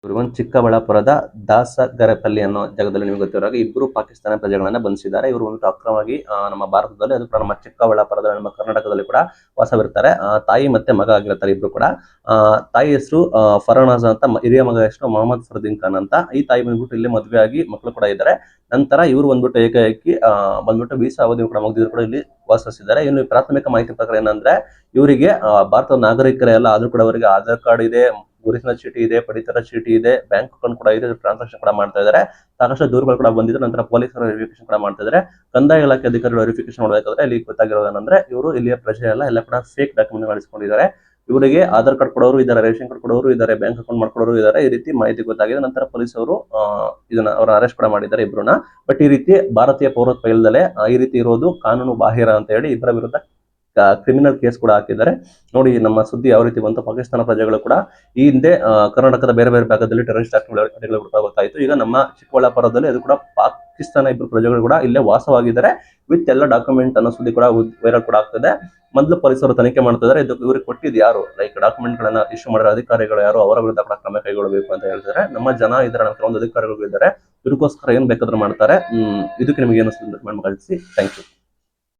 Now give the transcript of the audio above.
ಒಂದು ಚಿಕ್ಕಬಳ್ಳಾಪುರದ ದಾಸಗರಪಲ್ಲಿ ಅನ್ನೋ ಜಾಗದಲ್ಲಿ ನಿಮಗೆ ಗೊತ್ತಿರುವಾಗ ಇಬ್ಬರು ಪಾಕಿಸ್ತಾನ ಪ್ರಜೆಗಳನ್ನ ಬಂಧಿಸಿದ್ದಾರೆ. ಇವರು ಒಂದು ಅಕ್ರಮವಾಗಿ ನಮ್ಮ ಭಾರತದಲ್ಲಿ, ಅದು ಕೂಡ ನಮ್ಮ ಚಿಕ್ಕಬಳ್ಳಾಪುರದಲ್ಲಿ, ನಮ್ಮ ಕರ್ನಾಟಕದಲ್ಲಿ ಕೂಡ ವಾಸವಿರ್ತಾರೆ. ತಾಯಿ ಮತ್ತೆ ಮಗ ಆಗಿರ್ತಾರೆ ಇಬ್ರು ಕೂಡ. ತಾಯಿ ಹೆಸರು ಫರೋನಾಜ್ ಅಂತ, ಹಿರಿಯ ಮಗ ಹೆಸರು ಮೊಹಮ್ಮದ್ ಫರ್ದೀನ್ ಖಾನ್ ಅಂತ. ಈ ತಾಯಿ ಬಂದ್ಬಿಟ್ಟು ಇಲ್ಲಿ ಮದುವೆ ಆಗಿ ಮಕ್ಕಳು ಕೂಡ ಇದ್ದಾರೆ. ನಂತರ ಇವರು ಬಂದ್ಬಿಟ್ಟು ಏಕಾಏಕಿ ಬಂದ್ಬಿಟ್ಟು ವೀಸಾ ಅವಧಿ ಕೂಡ ಮುಗಿದಿದ್ರು ಕೂಡ ಇಲ್ಲಿ ವಾಸಿಸಿದ್ದಾರೆ. ಇನ್ನು ಪ್ರಾಥಮಿಕ ಮಾಹಿತಿ ಪ್ರಕಾರ ಏನಂದ್ರೆ, ಇವರಿಗೆ ಭಾರತದ ನಾಗರಿಕರೇ ಅಲ್ಲ, ಆದ್ರೂ ಕೂಡ ಅವರಿಗೆ ಆಧಾರ್ ಕಾರ್ಡ್ ಇದೆ, ಗುರುತಿನ ಚೀಟಿ ಇದೆ, ಪಡಿತರ ಚೀಟಿ ಇದೆ, ಬ್ಯಾಂಕ್ ಅಕೌಂಟ್ ಕೂಡ ಇದೆ, ಟ್ರಾನ್ಸಾಕ್ಷನ್ ಕೂಡ ಮಾಡ್ತಾ ಇದ್ದಾರೆ. ಸಾಕಷ್ಟು ದೂರುಗಳು ಕೂಡ ಬಂದಿದ್ರು. ನಂತರ ಪೊಲೀಸರು ವೆರಿಫಿಕೇಶನ್ ಕೂಡ ಮಾಡ್ತಾ ಇದ್ದಾರೆ. ಕಂದಾಯ ಇಲಾಖೆ ಅಧಿಕಾರಿಗಳು ವೆರಿಫಿಕೇಶನ್ ಮಾಡಬೇಕಾದ್ರೆ ಇಲ್ಲಿ ಗೊತ್ತಾಗಿರೋದೇನಂದ್ರೆ, ಇವರು ಇಲ್ಲಿಯ ಪ್ರಜೆ ಎಲ್ಲ ಕೂಡ ಫೇಕ್ ಡಾಕ್ಯುಮೆಂಟ್ ಗಳಿಸಿಕೊಂಡಿದ್ದಾರೆ. ಇವರಿಗೆ ಆಧಾರ್ ಕಾರ್ಡ್ ಕೊಡೋರು ಇದ್ದಾರೆ, ರೇಷನ್ ಕಾರ್ಡ್ ಕೊಡೋರು ಇದ್ದಾರೆ, ಬ್ಯಾಂಕ್ ಅಕೌಂಟ್ ಮಾಡ್ಕೊಡೋರು ಇದ್ದಾರೆ. ಈ ರೀತಿ ಮಾಹಿತಿ ಗೊತ್ತಾಗಿದೆ. ನಂತರ ಪೊಲೀಸರು ಇದನ್ನ ಅವರ ಅರೆಸ್ಟ್ ಕೂಡ ಮಾಡಿದ್ದಾರೆ ಇಬ್ಬರನ್ನ. ಬಟ್ ಈ ರೀತಿ ಭಾರತೀಯ ಪೌರತ್ವ ಇಲ್ಲದಲೆ ಈ ರೀತಿ ಇರೋದು ಕಾನೂನು ಬಾಹಿರ ಅಂತ ಹೇಳಿ ಇಬ್ಬರ ವಿರುದ್ಧ ಕ್ರಿಮಿನಲ್ ಕೇಸ್ ಕೂಡ ಹಾಕಿದ್ದಾರೆ. ನೋಡಿ ನಮ್ಮ ಸುದ್ದಿ ಯಾವ ರೀತಿ ಬಂತು. ಪಾಕಿಸ್ತಾನ ಪ್ರಜೆಗಳು ಕೂಡ ಈ ಹಿಂದೆ ಕರ್ನಾಟಕದ ಬೇರೆ ಬೇರೆ ಭಾಗದಲ್ಲಿ ಟೆರರಿಸ್ಟ್ ಅಟ್ಯಾಕ್ಗಳು ಗೊತ್ತಾಯಿತು. ಈಗ ನಮ್ಮ ಚಿಕ್ಕಬಳ್ಳಾಪುರದಲ್ಲಿ ಅದು ಕೂಡ ಪಾಕಿಸ್ತಾನ ಇಬ್ಬರು ಪ್ರಜೆಗಳು ಕೂಡ ಇಲ್ಲೇ ವಾಸವಾಗಿದ್ದಾರೆ ವಿತ್ ಎಲ್ಲ ಡಾಕ್ಯುಮೆಂಟ್ ಅನ್ನೋ ಸುದ್ದಿ ಕೂಡ ವೈರಲ್ ಕೂಡ ಆಗ್ತದೆ. ಮೊದಲು ಪೊಲೀಸರು ತನಿಖೆ ಮಾಡ್ತಿದ್ದಾರೆ. ಇವ್ರಿಗೆ ಕೊಟ್ಟಿದ್ದು ಯಾರು, ಲೈಕ್ ಡಾಕ್ಯುಮೆಂಟ್ ಗಳನ್ನ ಇಶ್ಯೂ ಮಾಡಿರೋ ಅಧಿಕಾರಿಗಳು ಯಾರು, ಅವರ ವಿರುದ್ಧ ಕೂಡ ಕ್ರಮ ಕೈಗೊಳ್ಳಬೇಕು ಅಂತ ಹೇಳ್ತಾರೆ. ನಮ್ಮ ಜನ ಇದ್ದಾರೆ, ನಮ್ಮ ಕೆಲವೊಂದು ಅಧಿಕಾರಿಗಳು ಇದ್ದಾರೆ, ಇದಕ್ಕೋಸ್ಕರ ಏನ್ ಬೇಕಾದ್ರೂ ಮಾಡ್ತಾರೆ. ಇದಕ್ಕೆ ನಿಮಗೆ ಏನು ಕಳಿಸಿ. Thank you.